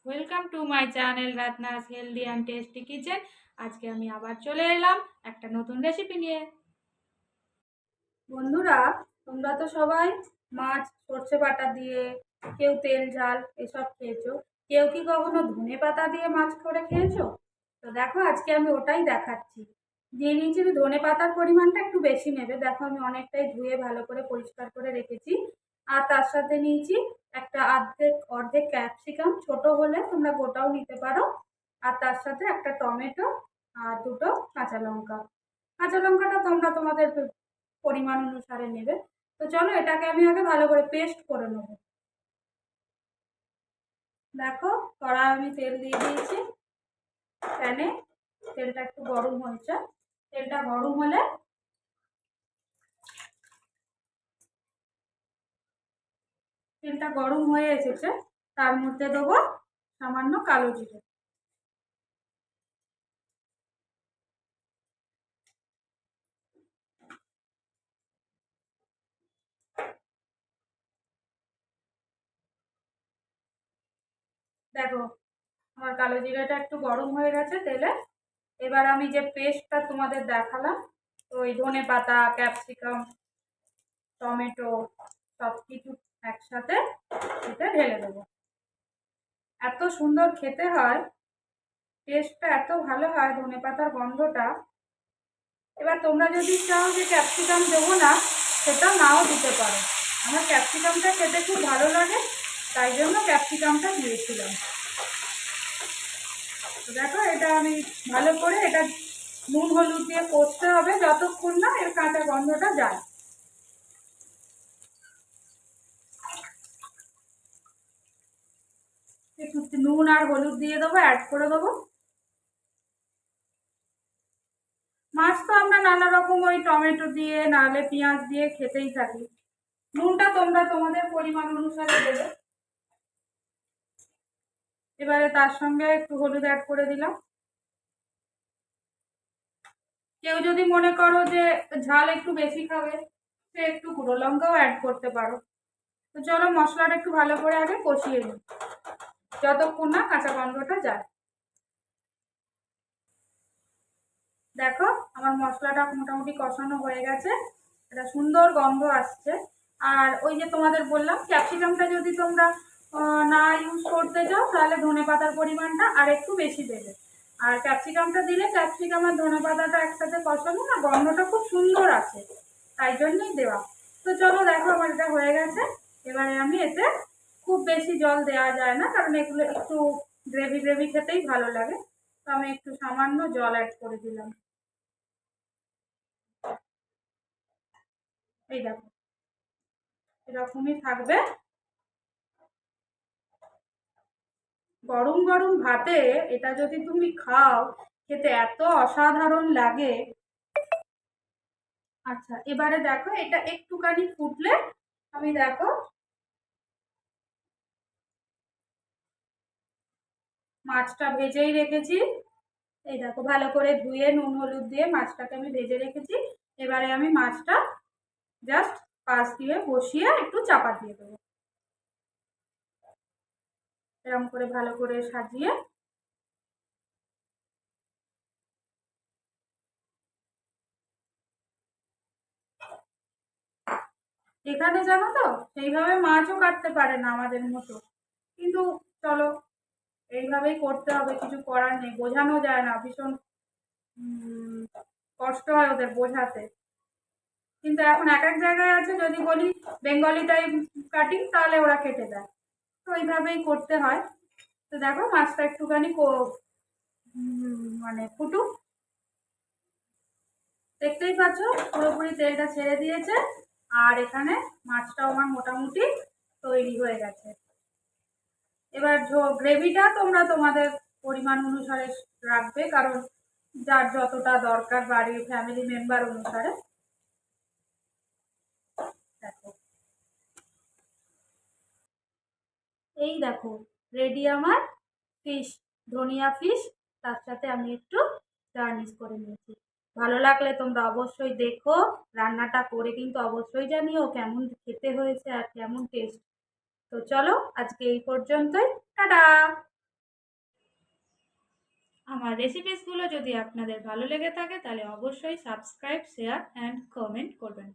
Welcome to my channel রাতনাস healthy and tasty kitchen. আজকে আমি আবার চলে এলাম একটা নতুন রেসিপি নিয়ে। বন্ধুরা, তোমরা তো সবাই মাছ সর্ষে বাটা দিয়ে, কেউ তেল ঝাল এসব খেয়েছো। কেউ কি কখনো ধনে পাতা দিয়ে মাছ করে খেয়েছো? তো দেখো, আজকে আমি ওটাই দেখাচ্ছি। দিয়ে নিয়েছি ধনে পাতার পরিমাণটা একটু বেশি নেবে। দেখো, আমি অনেকটাই ধুয়ে ভালো করে পরিষ্কার করে রেখেছি। আর তার সাথে নিয়েছি একটা অর্ধেক অর্ধেক ক্যাপসিকাম, ছোট হলে তোমরা গোটাও নিতে পারো। আর তার সাথে একটা টমেটো আর দুটো কাঁচা লঙ্কা। কাঁচা লঙ্কাটা তোমরা তোমাদের পরিমাণ অনুসারে নেবে। তো চলো, এটাকে আমি আগে ভালো করে পেস্ট করে নেব। দেখো, কড়াই আমি তেল দিয়ে দিয়েছি। প্যানে তেলটা একটু গরম হয়েছে। তেলটা গরম হলে তেলটা গরম হয়ে এসেছে, তার মধ্যে দেবো সামান্য কালো জিরে। দেখো, আমার কালো জিরাটা একটু গরম হয়ে গেছে তেলে। এবার আমি যে পেস্টটা তোমাদের দেখালাম, ওই ধনে পাতা, ক্যাপসিকাম, টমেটো সব কিছু একসাথে এতে ঢেলে দেবো। এত সুন্দর খেতে হয়, টেস্টটা এত ভালো হয় ধনে পাতার গন্ধটা। এবার তোমরা যদি চাও যে ক্যাপসিকাম দেবো না, সেটা নাও দিতে পারো। আমার ক্যাপসিকামটা খেতে খুব ভালো লাগে, তাই জন্য ক্যাপসিকামটা দিয়েছিলাম। তো দেখো, এটা আমি ভালো করে এটা নুন হলুদ দিয়ে কষতে হবে যতক্ষণ না এর কাঁচা গন্ধটা যায়। একটু নুন আর হলুদ দিয়ে দেবো, অ্যাড করে দেবো। মাছ তো আমরা নানা রকম ওই টমেটো দিয়ে নাহলে পেঁয়াজ দিয়ে খেতেই থাকি। নুনটা তোমরা তোমাদের পরিমাণ অনুসারে দেবে। এবারে তার সঙ্গে একটু হলুদ অ্যাড করে দিলাম। কেউ যদি মনে করো যে ঝাল একটু বেশি খাবে, সে একটু গুঁড়ো লঙ্কাও অ্যাড করতে পারো। তো চলো, মশলাটা একটু ভালো করে আগে কষিয়ে নিই যতক্ষণ না কাঁচা গন্ধটা যায়। দেখো, আমার মশলাটা মোটামুটি কষানো হয়ে গেছে, একটা সুন্দর গন্ধ আসছে। আর ওই যে তোমাদের বললাম, ক্যাপসিকামটা যদি তোমরা না ইউজ করতে চাও, তাহলে ধনে পাতার পরিমাণটা আর একটু বেশি দেবে। আর ক্যাপসিকামটা দিলে ক্যাপসিকাম আর ধনে পাতাটা একসাথে কষানো না, গন্ধটা খুব সুন্দর আছে, তাই জন্যই দেওয়া। তো চলো, দেখো আমার এটা হয়ে গেছে। এবারে আমি এতে খুব বেশি জল দেওয়া যায় না, কারণ এগুলো একটু গ্রেভি গ্রেভি খেতেই ভালো লাগে। তো আমি একটু সামান্য জল অ্যাড করে দিলাম। এই দেখো, এরকমই থাকবে। গরম গরম ভাতে এটা যদি তুমি খাও, খেতে এত অসাধারণ লাগে। আচ্ছা, এবারে দেখো, এটা একটুখানি ফুটলে আমি দেখো মাছটা ভেজেই রেখেছি। এই দেখো, ভালো করে ধুয়ে নুন হলুদ দিয়ে মাছটাকে আমি ভেজে রেখেছি। এবারে আমি মাছটা জাস্ট পাশ দিয়ে বসিয়ে একটু চাপা দিয়ে দেবো, এরকম করে ভালো করে সাজিয়ে। এখানে জানো তো, সেইভাবে মাছও কাটতে পারে না আমাদের মতো, কিন্তু চলো, এইভাবেই করতে হবে, কিছু করার নেই। বোঝানো যায় না, ভীষণ কষ্ট হয় ওদের বোঝাতে। কিন্তু এখন এক এক জায়গায় আছে, যদি বলি বেঙ্গলি টাইপ কাটিং, তাহলে ওরা কেটে দেয়। তো এইভাবেই করতে হয়। তো দেখো, মাছটা একটুখানি মানে ফুটুক। দেখতেই পাচ্ছ, পুরোপুরি তেলটা ছেড়ে দিয়েছে। আর এখানে মাছটাও আমার মোটামুটি তৈরি হয়ে গেছে। এবার গ্রেভিটা তোমরা তোমাদের পরিমাণ অনুসারে রাখবে, কারণ যার যতটা দরকার বাড়ির ফ্যামিলি মেম্বার অনুসারে। দেখো, এই দেখো, রেডি আমার ফিশ, ধনিয়া ফিশ। তার সাথে আমি একটু গার্নিশ করে নিয়েছি। ভালো লাগলে তোমরা অবশ্যই দেখো, রান্নাটা করে কিন্তু অবশ্যই জানিও কেমন খেতে হয়েছে আর কেমন টেস্ট। তো চলো, আজকে এই পর্যন্তই। টাটা। আমার রেসিপিসগুলো যদি আপনাদের ভালো লেগে থাকে তাহলে অবশ্যই সাবস্ক্রাইব, শেয়ার অ্যান্ড কমেন্ট করবেন।